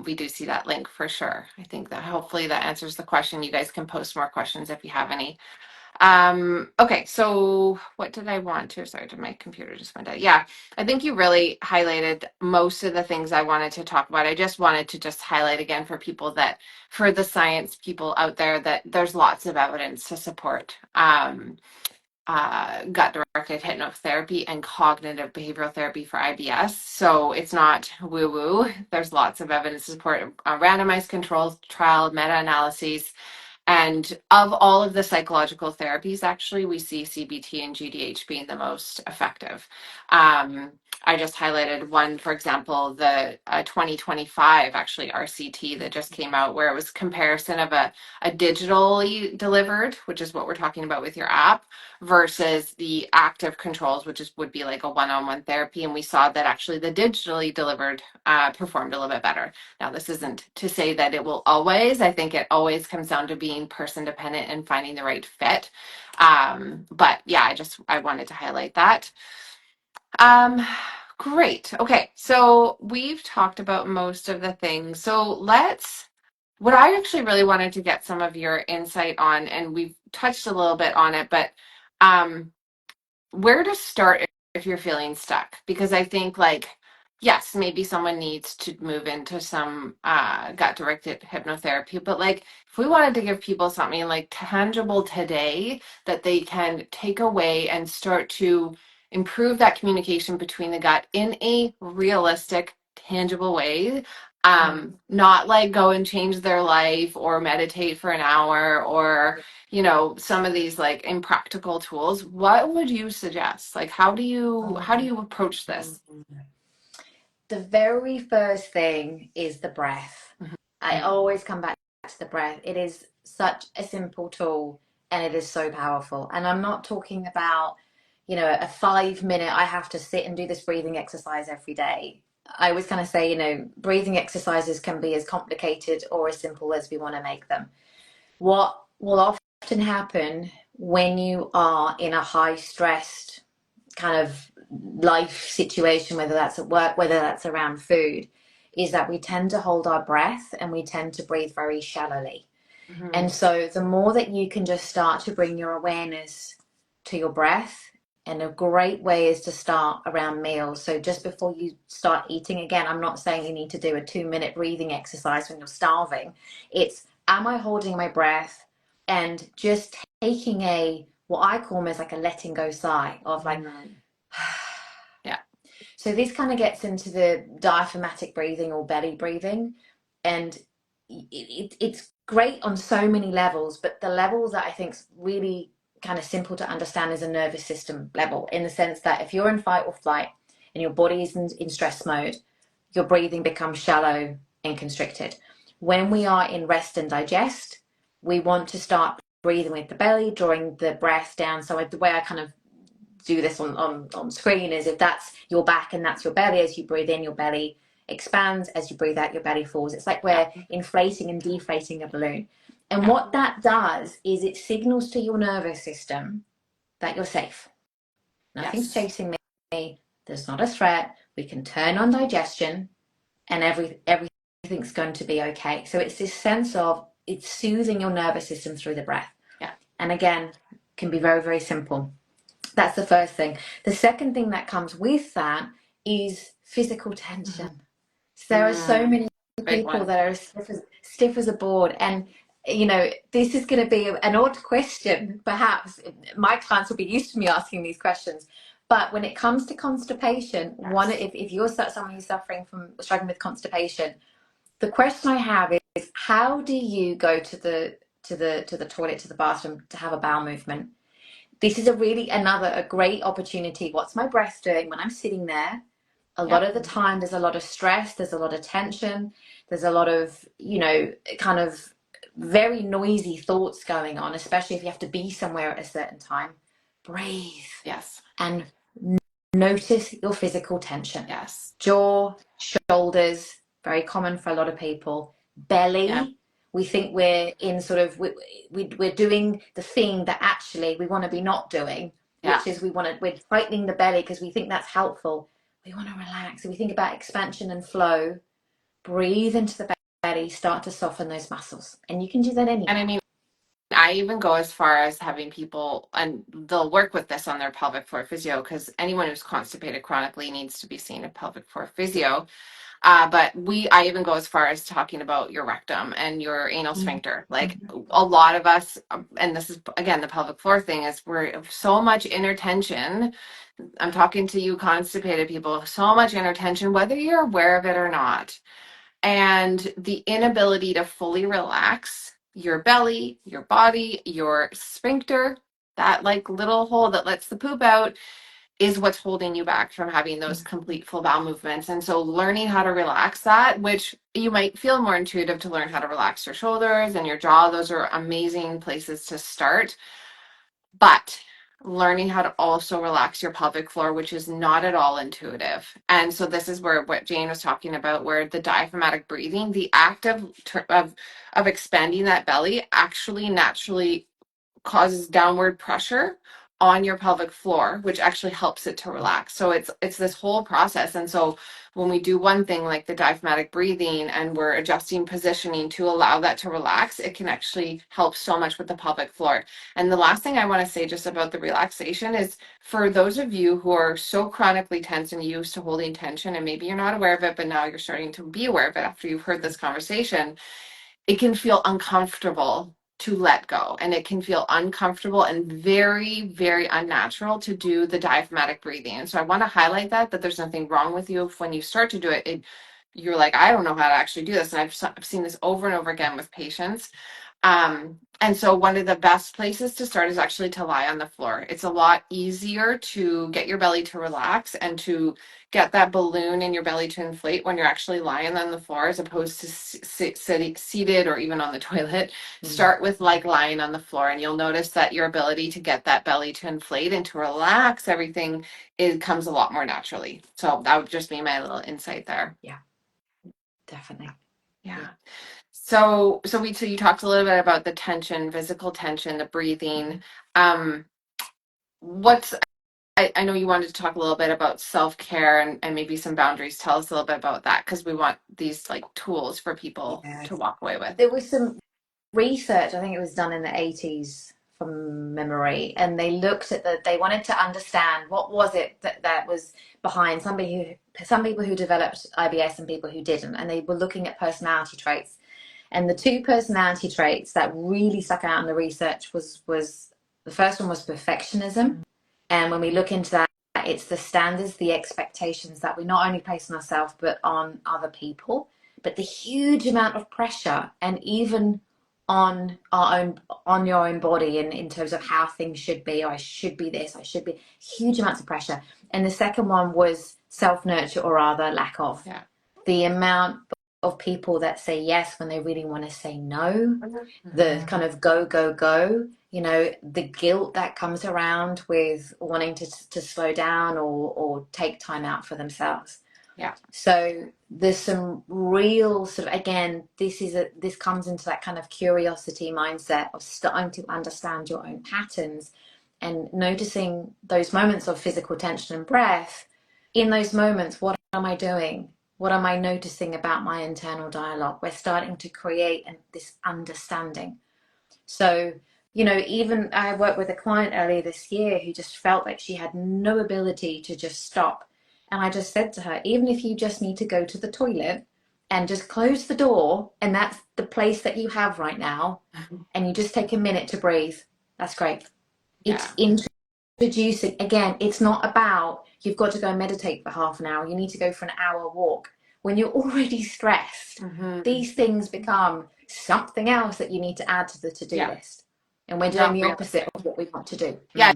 we do see that link for sure. I think that hopefully that answers the question. You guys can post more questions if you have any. Okay, so what did I want to? Sorry, did my computer just went out? Yeah, I think you really highlighted most of the things I wanted to talk about. I just wanted to just highlight again for people that, for the science people out there, that there's lots of evidence to support gut-directed hypnotherapy and cognitive behavioral therapy for IBS. So it's not woo-woo. There's lots of evidence to support a randomized controlled trial, meta-analyses, and of all of the psychological therapies, actually, we see CBT and GDH being the most effective. I just highlighted one, for example, the 2025 actually RCT that just came out, where it was comparison of a digitally delivered, which is what we're talking about with your app, versus the active controls, which would be like a one-on-one therapy. And we saw that actually the digitally delivered performed a little bit better. Now, this isn't to say that it will always. I think it always comes down to being person dependent and finding the right fit. But yeah, I wanted to highlight that. Um, Great. Okay, so we've talked about most of the things. So what I actually really wanted to get some of your insight on, and we've touched a little bit on it, but um, where to start if you're feeling stuck, because I think like yes, maybe someone needs to move into some gut directed hypnotherapy, but like if we wanted to give people something like tangible today that they can take away and start to improve that communication between the gut in a realistic tangible way, not like go and change their life or meditate for an hour or some of these like impractical tools, what would you suggest? Like how do you approach this? The very first thing is the breath. Mhm. I always come back to the breath. It is such a simple tool and it is so powerful. And I'm not talking about, a 5 minute, I have to sit and do this breathing exercise every day. I always kind of say, breathing exercises can be as complicated or as simple as we want to make them. What will often happen when you are in a high stressed kind of life situation, whether that's at work, whether that's around food, is that we tend to hold our breath and we tend to breathe very shallowly. And Mhm. so the more that you can just start to bring your awareness to your breath And a great way is to start around meals. So just before you start eating, again, I'm not saying you need to do a 2-minute breathing exercise when you're starving. It's, am I holding my breath and just taking a, what I call almost like a letting go sigh of like, Yeah. so this kind of gets into the diaphragmatic breathing or belly breathing. And it's great on so many levels, but the level that I think is really kind of simple to understand is a nervous system level, in the sense that if you're in fight or flight and your body is in stress mode, your breathing becomes shallow and constricted. When we are in rest and digest, we want to start breathing with the belly, drawing the breath down. So the way I kind of do this on screen is, if that's your back and that's your belly, as you breathe in, your belly expands. As you breathe out, your belly falls. It's like Yeah. we're inflating and deflating a balloon. And Yeah. what that does is it signals to your nervous system that you're safe. Nothing's Yes. chasing me. There's not a threat. We can turn on digestion, and everything's going to be okay. So it's this sense of, it's soothing your nervous system through the breath. Yeah. And again, can be very, very simple. That's the first thing. The second thing that comes with that is physical tension. So there are so Mm, many big people one. that are stiff as a board. And, this is going to be an odd question, perhaps. My clients will be used to me asking these questions. But when it comes to constipation, Yes. if you're someone who's struggling with constipation, the question I have is, how do you go to the toilet, to the bathroom, to have a bowel movement? This is a great opportunity. What's my breath doing when I'm sitting there? A lot Yep. of the time, there's a lot of stress, there's a lot of tension, there's a lot of, kind of very noisy thoughts going on, especially if you have to be somewhere at a certain time. Breathe Yes. and notice your physical tension. Yes. Jaw, shoulders, very common for a lot of people. Yeah. Belly, we think we're in sort of, we're doing the thing that actually we want to be not doing, Yeah. which is we're tightening the belly because we think that's helpful. We want to relax. So we think about expansion and flow. Breathe into the belly, start to soften those muscles. And you can do that And I anywhere. mean, I even go as far as having people, and they'll work with this on their pelvic floor physio, because anyone who's constipated chronically needs to be seen a pelvic floor physio. But I even go as far as talking about your rectum and your anal Mhm. sphincter. Like a lot of us, and this is again the pelvic floor thing, is we're so much inner tension. I'm talking to you constipated people, so much inner tension, whether you're aware of it or not. And the inability to fully relax your belly, your body, your sphincter, that like little hole that lets the poop out, is what's holding you back from having those complete full bowel movements. And so learning how to relax that, which you might feel more intuitive to learn how to relax your shoulders and your jaw, those are amazing places to start. But learning how to also relax your pelvic floor, which is not at all intuitive. And so this is where what Jane was talking about, where the diaphragmatic breathing, the act of expanding that belly actually naturally causes downward pressure on your pelvic floor, which actually helps it to relax. So it's this whole process. And so when we do one thing like the diaphragmatic breathing and we're adjusting positioning to allow that to relax, it can actually help so much with the pelvic floor. And the last thing I want to say just about the relaxation is, for those of you who are so chronically tense and used to holding tension, and maybe you're not aware of it, but now you're starting to be aware of it after you've heard this conversation, it can feel uncomfortable to let go, and it can feel uncomfortable and very, very unnatural to do the diaphragmatic breathing. And so I want to highlight that there's nothing wrong with you if when you start to do it, you're like, I don't know how to actually do this. And I've seen this over and over again with patients. And so one of the best places to start is actually to lie on the floor. It's a lot easier to get your belly to relax and to get that balloon in your belly to inflate when you're actually lying on the floor, as opposed to sitting seated or even on the toilet. Mm. Start with like lying on the floor, and you'll notice that your ability to get that belly to inflate and to relax everything, it comes a lot more naturally. So that would just be my little insight there. Yeah, definitely. Yeah. So you talked a little bit about the tension, physical tension, the breathing. Um, what's I know you wanted to talk a little bit about self-care and maybe some boundaries. Tell us a little bit about that, because we want these like tools for people Yeah. to walk away with. There was some research, I think it was done in the 80s, from memory, and they looked at they wanted to understand what was it that was behind some people who developed IBS and people who didn't, and they were looking at personality traits. And the two personality traits that really stuck out in the research was the first one was perfectionism. And when we look into that, it's the standards, the expectations that we not only place on ourselves, but on other people, but the huge amount of pressure and even on our own, on your own body in terms of how things should be. Or I should be this, I should be huge amounts of pressure. And the second one was self-nurture, or rather lack of. Yeah. The amount of people that say yes when they really want to say no, the kind of go, go, go, the guilt that comes around with wanting to slow down or take time out for themselves. Yeah. So there's some real sort of, again, this comes into that kind of curiosity mindset of starting to understand your own patterns and noticing those moments of physical tension and breath. In those moments, what am I doing? What am I noticing about my internal dialogue? We're starting to create this understanding. So, even I worked with a client earlier this year who just felt like she had no ability to just stop. And I just said to her, even if you just need to go to the toilet and just close the door, and that's the place that you have right now, and you just take a minute to breathe, that's great. Yeah. It's introducing, again, it's not about you've got to go and meditate for half an hour, you need to go for an hour walk. When you're already stressed, these things become something else that you need to add to the to-do Yeah. list. And we're doing Not the opposite realistic. of what we want to do. Yeah.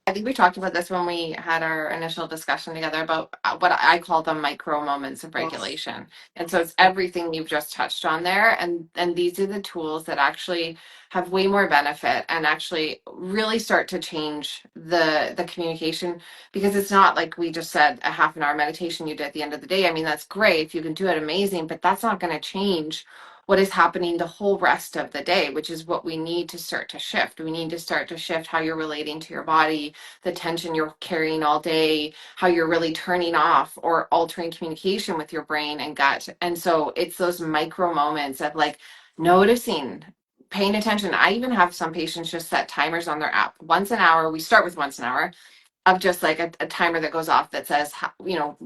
I think we talked about this when we had our initial discussion together about what I call the micro moments of Yes. regulation. And so it's everything you've just touched on there. And these are the tools that actually have way more benefit and actually really start to change the communication, because it's not like we just said a half an hour meditation you did at the end of the day. I mean, that's great. If you can do it, amazing, but that's not going to change what is happening the whole rest of the day, which is what we need to start to shift. We need to start to shift how you're relating to your body, the tension you're carrying all day, how you're really turning off or altering communication with your brain and gut. And so it's those micro moments of like noticing, paying attention. I even have some patients just set timers on their app. Once an hour, we start with once an hour of just like a timer that goes off that says,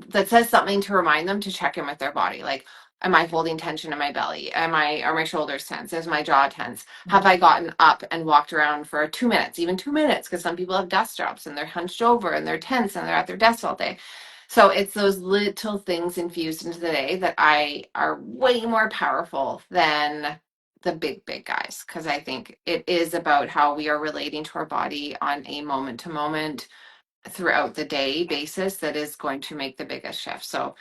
that says something to remind them to check in with their body. Like, am I holding tension in my belly? Are my shoulders tense? Is my jaw tense? Have I gotten up and walked around for 2 minutes, even 2 minutes? Because some people have desk jobs and they're hunched over and they're tense and they're at their desk all day. So it's those little things infused into the day that are way more powerful than the big guys. Because I think it is about how we are relating to our body on a moment to moment throughout the day basis that is going to make the biggest shift. So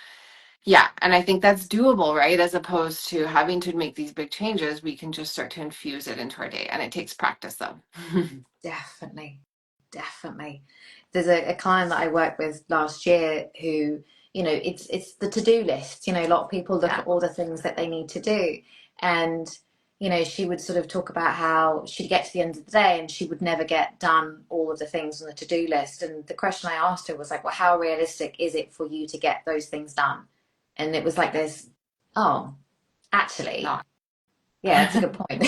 yeah, and I think that's doable, right? As opposed to having to make these big changes, we can just start to infuse it into our day. And it takes practice though. Definitely. Definitely. There's a client that I worked with last year who, it's the to-do list. A lot of people look Yeah. at all the things that they need to do. And, she would sort of talk about how she'd get to the end of the day and she would never get done all of the things on the to-do list. And the question I asked her was like, well, how realistic is it for you to get those things done? And it was like this, oh, actually, Not. yeah, it's a good point.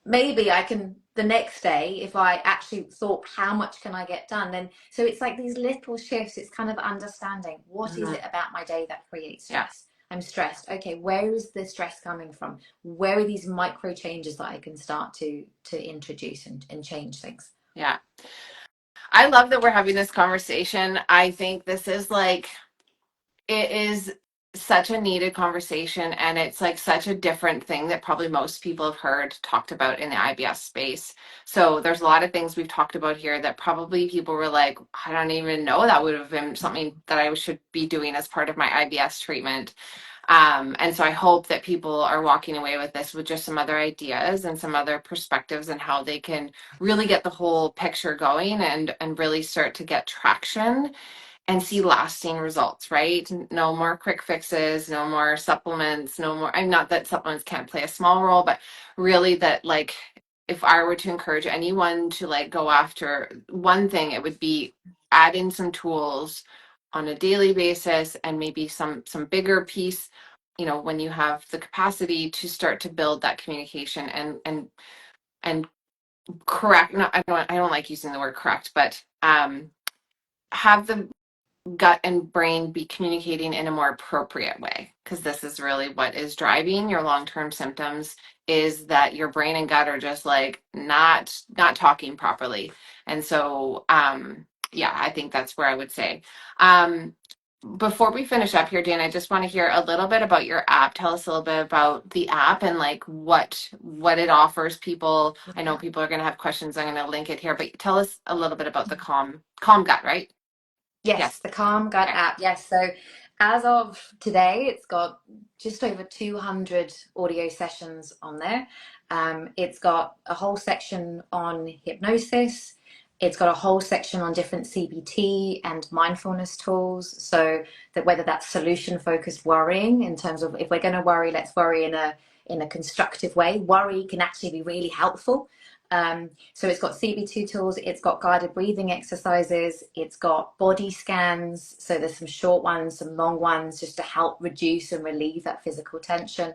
Maybe I can the next day, if I actually thought how much can I get done, then so it's like these little shifts. It's kind of understanding what is it about my day that creates Yeah. stress. I'm stressed. Okay, where is the stress coming from? Where are these micro changes that I can start to introduce and change things? Yeah. I love that we're having this conversation. I think this is like, it is such a needed conversation, and it's like such a different thing that probably most people have heard talked about in the IBS space. So there's a lot of things we've talked about here that probably people were like, I don't even know that would have been something that I should be doing as part of my IBS treatment. And so I hope that people are walking away with this with just some other ideas and some other perspectives and how they can really get the whole picture going and really start to get traction and see lasting results, right? No more quick fixes, no more supplements, no more. I'm not that supplements can't play a small role, but really that, like, if I were to encourage anyone to like go after one thing, it would be add in some tools on a daily basis and maybe some bigger piece, when you have the capacity to start to build that communication and and correct. No, I don't like using the word correct, but have the gut and brain be communicating in a more appropriate way, because this is really what is driving your long-term symptoms, is that your brain and gut are just like not talking properly. And so yeah, I think that's where I would say. Before we finish up here, Dan, I just want to hear a little bit about your app. Tell us a little bit about the app and like what it offers people. I know people are going to have questions. I'm going to link it here, but tell us a little bit about the Calm Gut, right? Yes, Yes. the Calm Gut Okay. app. Yes. So as of today, it's got just over 200 audio sessions on there. It's got a whole section on hypnosis. It's got a whole section on different CBT and mindfulness tools. So that whether that's solution focused worrying in terms of if we're going to worry, let's worry in a constructive way. Worry can actually be really helpful. So it's got CBT tools, it's got guided breathing exercises, it's got body scans. So there's some short ones, some long ones, just to help reduce and relieve that physical tension.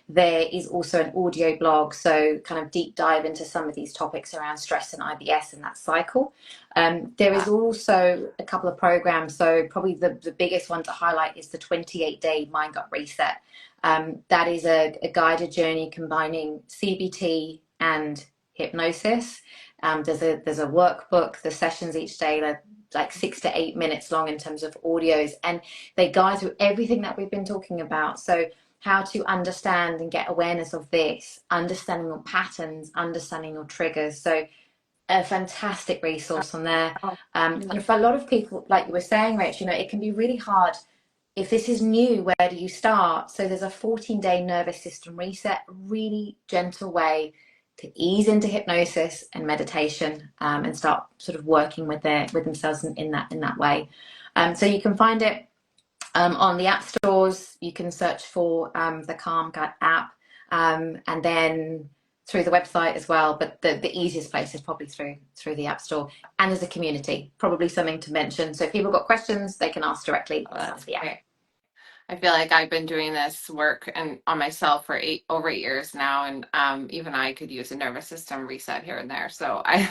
There is also an audio blog, so kind of deep dive into some of these topics around stress and IBS and that cycle. There is also a couple of programs. So probably the biggest one to highlight is the 28-day Mind Gut Reset. That is a guided journey combining CBT and hypnosis. There's a workbook. The sessions each day are like 6 to 8 minutes long in terms of audios, and they guide through everything that we've been talking about. So how to understand and get awareness of this, understanding your patterns, understanding your triggers. So a fantastic resource on there. Oh, And for a lot of people, like you were saying, Rach, it can be really hard if this is new. Where do you start? So there's a 14-day nervous system reset, really gentle way to ease into hypnosis and meditation, and start sort of working with themselves in that way. So you can find it on the app stores. You can search for the Calm Gut app, and then through the website as well. But the easiest place is probably through the app store. And there's a community, probably something to mention. So if people got questions, they can ask directly on that's the app. great. I feel like I've been doing this work and on myself for over 8 years now, and even I could use a nervous system reset here and there. So I,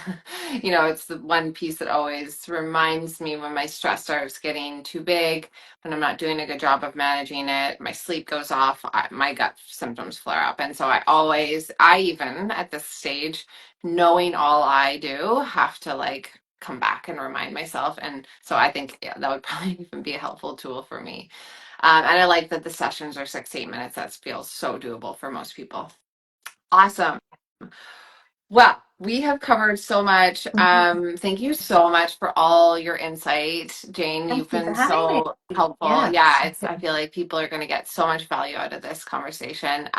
it's the one piece that always reminds me when my stress starts getting too big, when I'm not doing a good job of managing it, my sleep goes off, my gut symptoms flare up, and so I even at this stage, knowing all I do, have to like come back and remind myself, and so I think yeah, that would probably even be a helpful tool for me. And I like that the sessions are 6 to 8 minutes. That feels so doable for most people. Awesome. Well, we have covered so much. Thank you so much for all your insight, Jane. You've Thank you for been having me. so helpful. Yeah, Yeah, I feel like people are going to get so much value out of this conversation.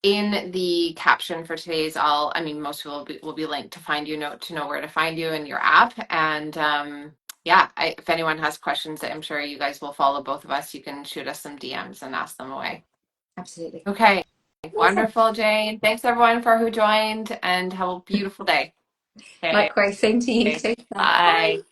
In the caption for today's, I mean, most people will be linked to find you, to know where to find you in your app. And yeah, if anyone has questions, I'm sure you guys will follow both of us. You can shoot us some DMs and ask them away. absolutely. Okay, Awesome. wonderful, Jane. Thanks everyone for who joined, and have a beautiful day. Okay, Likewise, same to you too. Thanks. bye. Bye.